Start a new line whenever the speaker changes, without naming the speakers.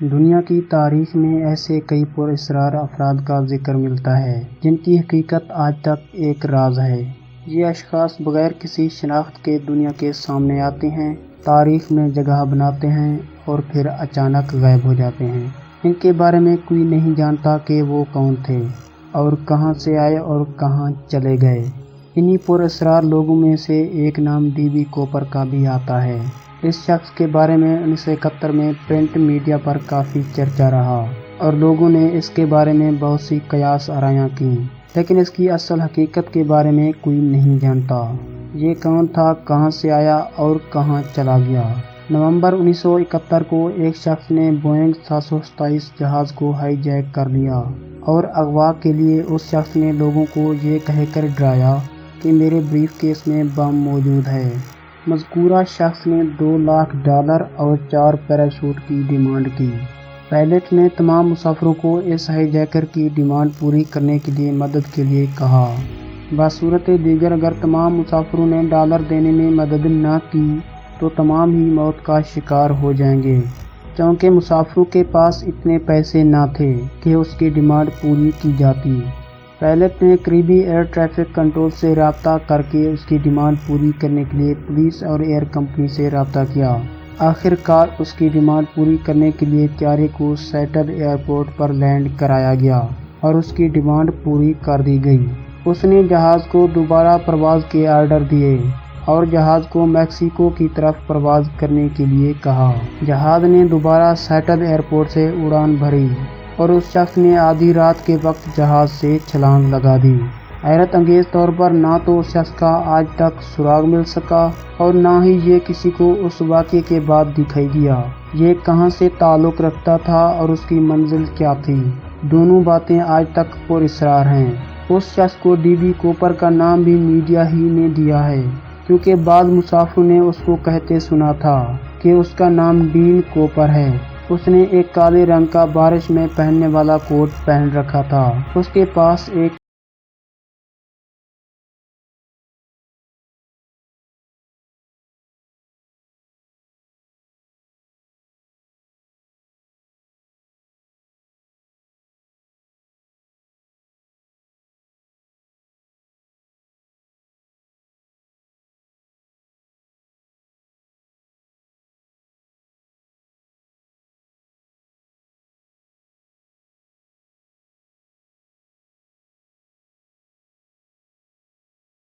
دنیا کی تاریخ میں ایسے کئی پراسرار افراد کا ذکر ملتا ہے جن کی حقیقت آج تک ایک راز ہے۔ یہ اشخاص بغیر کسی شناخت کے دنیا کے سامنے آتے ہیں، تاریخ میں جگہ بناتے ہیں اور پھر اچانک غائب ہو جاتے ہیں۔ ان کے بارے میں کوئی نہیں جانتا کہ وہ کون تھے اور کہاں سے آئے اور کہاں چلے گئے۔ انہی پراسرار لوگوں میں سے ایک نام ڈی بی کوپر کا بھی آتا ہے۔ اس شخص کے بارے میں 1971 میں پرنٹ میڈیا پر کافی چرچا رہا اور لوگوں نے اس کے بارے میں بہت سی قیاس آرائیاں کیں، لیکن اس کی اصل حقیقت کے بارے میں کوئی نہیں جانتا۔ یہ کون تھا، کہاں سے آیا اور کہاں چلا گیا؟ نومبر 1971 کو ایک شخص نے بوئنگ 727 جہاز کو ہائی جیک کر لیا اور اغوا کے لیے اس شخص نے لوگوں کو یہ کہہ کر ڈرایا کہ میرے بریف کیس میں بم موجود ہے۔ مذکورہ شخص نے $2 لاکھ اور 4 پیراشوٹ کی ڈیمانڈ کی۔ پائلٹ نے تمام مسافروں کو اس ہائی جیکر کی ڈیمانڈ پوری کرنے کے لیے مدد کے لیے کہا۔ بصورت دیگر اگر تمام مسافروں نے ڈالر دینے میں مدد نہ کی تو تمام ہی موت کا شکار ہو جائیں گے، چونکہ مسافروں کے پاس اتنے پیسے نہ تھے کہ اس کی ڈیمانڈ پوری کی جاتی۔ پائلٹ نے قریبی ایئر ٹریفک کنٹرول سے رابطہ کر کے اس کی ڈیمانڈ پوری کرنے کے لیے پولیس اور ایئر کمپنی سے رابطہ کیا۔ آخر کار اس کی ڈیمانڈ پوری کرنے کے لیے طیارے کو سیٹل ایئرپورٹ پر لینڈ کرایا گیا اور اس کی ڈیمانڈ پوری کر دی گئی۔ اس نے جہاز کو دوبارہ پرواز کے آرڈر دیے اور جہاز کو میکسیکو کی طرف پرواز کرنے کے لیے کہا۔ جہاز نے دوبارہ سیٹل ایئرپورٹ سے اڑان بھری اور اس شخص نے آدھی رات کے وقت جہاز سے چھلانگ لگا دی۔ حیرت انگیز طور پر نہ تو اس شخص کا آج تک سراغ مل سکا اور نہ ہی یہ کسی کو اس واقعے کے بعد دکھائی دیا۔ یہ کہاں سے تعلق رکھتا تھا اور اس کی منزل کیا تھی، دونوں باتیں آج تک پراسرار ہیں۔ اس شخص کو ڈی بی کوپر کا نام بھی میڈیا ہی نے دیا ہے، کیونکہ بعض مسافروں نے اس کو کہتے سنا تھا کہ اس کا نام ڈین کوپر ہے۔ اس نے ایک کالے رنگ کا بارش میں پہننے والا کوٹ پہن رکھا تھا۔ اس کے پاس ایک